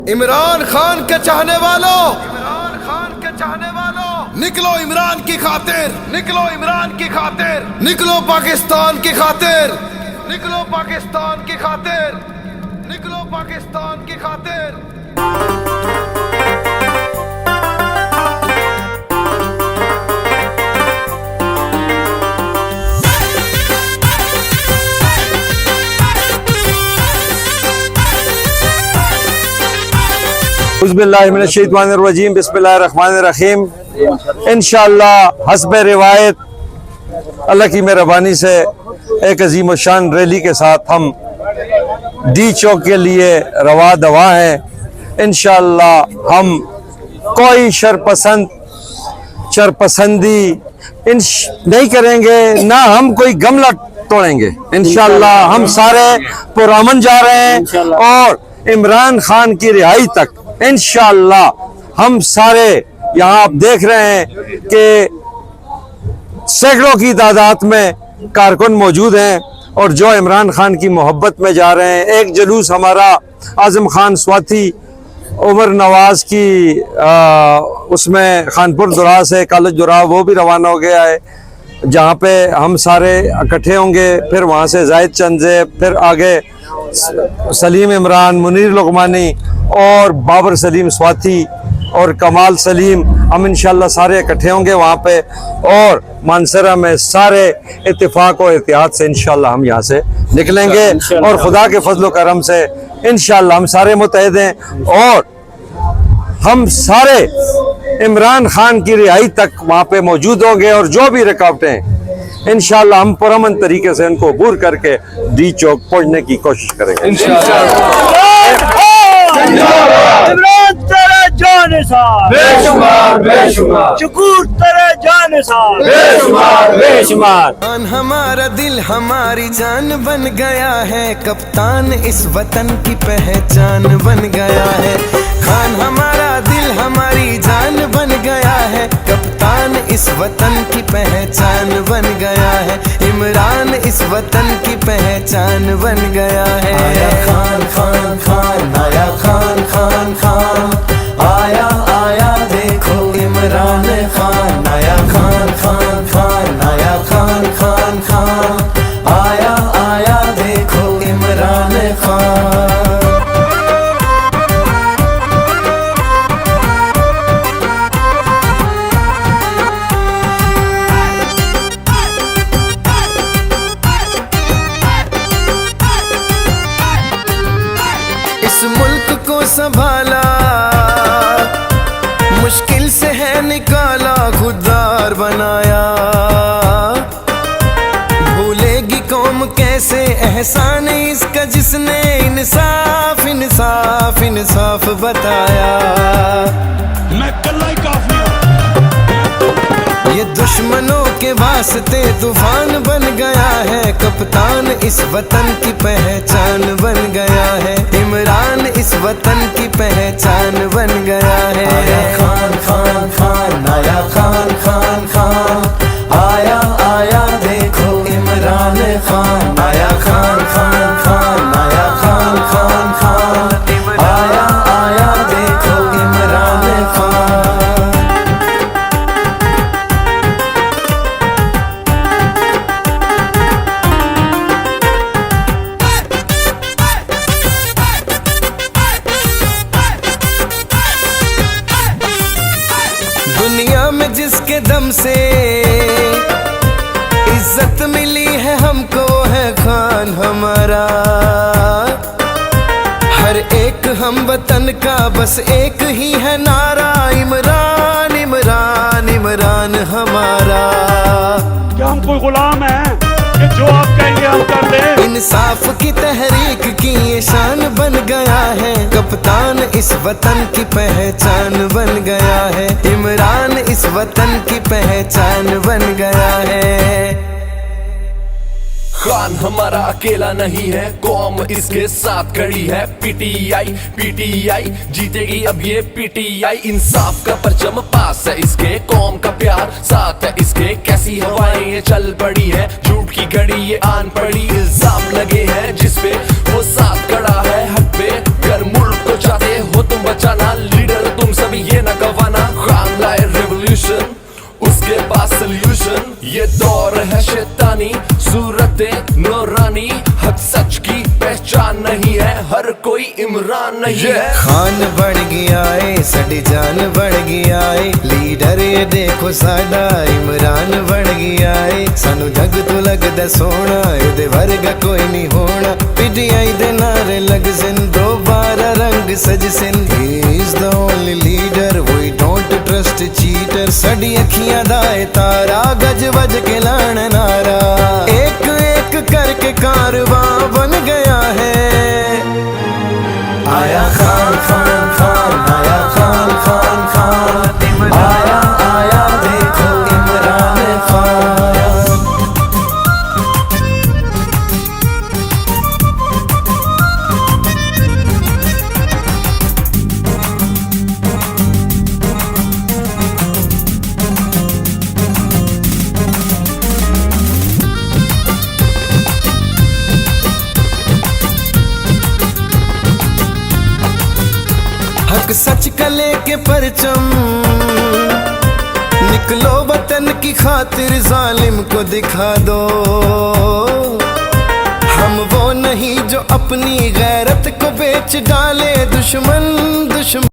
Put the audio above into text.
इमरान खान के चाहने वालों, इमरान खान के चाहने वालों, निकलो इमरान की खातिर, निकलो इमरान की खातिर, निकलो पाकिस्तान की खातिर, निकलो पाकिस्तान की खातिर, निकलो पाकिस्तान की खातिर। बिस्मिल्लाहिर्रहमानिर्रहीम बिस्मिल्लाहिर्रहमानिर्रहीम। इंशाअल्लाह हस्ब रिवायत अल्लाह की मेहरबानी से एक अजीम शान रैली के साथ हम डी चौक के लिए रवा दवा हैं। इंशाअल्लाह हम कोई शरपसंदी नहीं करेंगे, ना हम कोई गमला तोड़ेंगे। इंशाअल्लाह हम सारे पुरअमन जा रहे हैं और इमरान खान की रिहाई तक इंशाअल्लाह हम सारे यहाँ आप देख रहे हैं कि सैकड़ों की तादाद में कारकुन मौजूद हैं और जो इमरान खान की मोहब्बत में जा रहे हैं। एक जुलूस हमारा आज़म खान स्वाति उमर नवाज की उसमें खानपुर दुरा से कॉलेज दुरा वो भी रवाना हो गया है, जहाँ पे हम सारे इकट्ठे होंगे। फिर वहाँ से जाहिद चंदे, फिर आगे सलीम इमरान, मुनीर लुकमानी और बाबर सलीम स्वाति और कमाल सलीम, हम इंशाल्लाह सारे इकट्ठे होंगे वहाँ पे और मानसरा में सारे इत्तेफाक और एहतियात से इंशाल्लाह हम यहाँ से निकलेंगे और खुदा के फजल करम से इंशाल्लाह हम सारे मुतहद हैं और हम सारे इमरान खान की रिहाई तक वहाँ पे मौजूद होंगे और जो भी रुकावटें इंशाअल्लाह हम पुरअमन तरीके से उनको अबूर करके डी चौक पहुँचने की कोशिश करेंगे इंशाअल्लाह। हमारा दिल हमारी जान बन गया है, कप्तान इस वतन की पहचान बन गया है। खान हमारा दिल हमारी जान बन गया है, कप्तान इस वतन की पहचान बन गया है। इमरान इस वतन की पहचान बन गया है। आया खान खान खान, आया खान खान खान, आया आया देखो इमरान खान। आया खान खान खान, आया खान खान खान, आया आया देखो इमरान खान। इस मुल्क को संभाला मुश्किल से है निकाला, खुददार बनाया। भूलेगी कौम कैसे एहसान इसका जिसने इंसाफ इंसाफ इंसाफ बताया। मैं कल्ला ही काफी ये दुश्मनों के वास्ते तूफान बन गया है, कप्तान इस वतन की पहचान बन गया है। इमरान इस वतन की पहचान बन गया है। आया खान खान खान, आया खान खान खान, आया आया देखो इमरान खान। आया खान खान खान, आया खान खान खान, आया आया देखो इमरान खान। दुनिया में जिसके दम से इज्जत मिली है हमको है खान हमारा। हर एक हम वतन का बस एक ही है नारा, इमरान इमरान इमरान हमारा। क्या हम कोई गुलाम हैं कि जो आप कहेंगे हम कर दें? इंसाफ की तहरीक की ये शान बन गया है, कप्तान इस वतन की पहचान बन गया है। इमरान इस वतन की पहचान बन गया है। खान हमारा अकेला नहीं है, कौम इसके साथ खड़ी है। पीटीआई पीटीआई जीतेगी अब ये पीटीआई। इंसाफ का परचम पास है इसके, कौम का प्यार साथ है इसके। कैसी हवाएं ये चल पड़ी है, झूठ की घड़ी ये आन पड़ी। इल्जाम लगे हैं जिस पे वो साथ खड़ा है हक पे, अगर मुल्क को चाहते हो तुम जानी सूरतें नूरानी, हक सच की पहचान नहीं है, हर कोई इमरान नहीं है। खान बढ़ गया है, साडी जान बढ़ गया है, लीडर ये देखो साडा इमरान बढ़ गया है। सानू जग तो लगदा सोना, इहदे वर्गा कोई नहीं होना, पीटीआई दे नारे लग सिन, दोबारा रंग सज सिन। He is the only leader, we don't trust cheater, साडी अखियां दा है तारा, गज वज के लाण नारा। एक एक करके कारवां बन गया है, आया खान खान खान, आया खान खान खान, आया आया देखो इमरान खान। हक सच का लेके परचम, निकलो वतन की खातिर, जालिम को दिखा दो। हम वो नहीं जो अपनी गैरत को बेच डाले दुश्मन दुश्मन।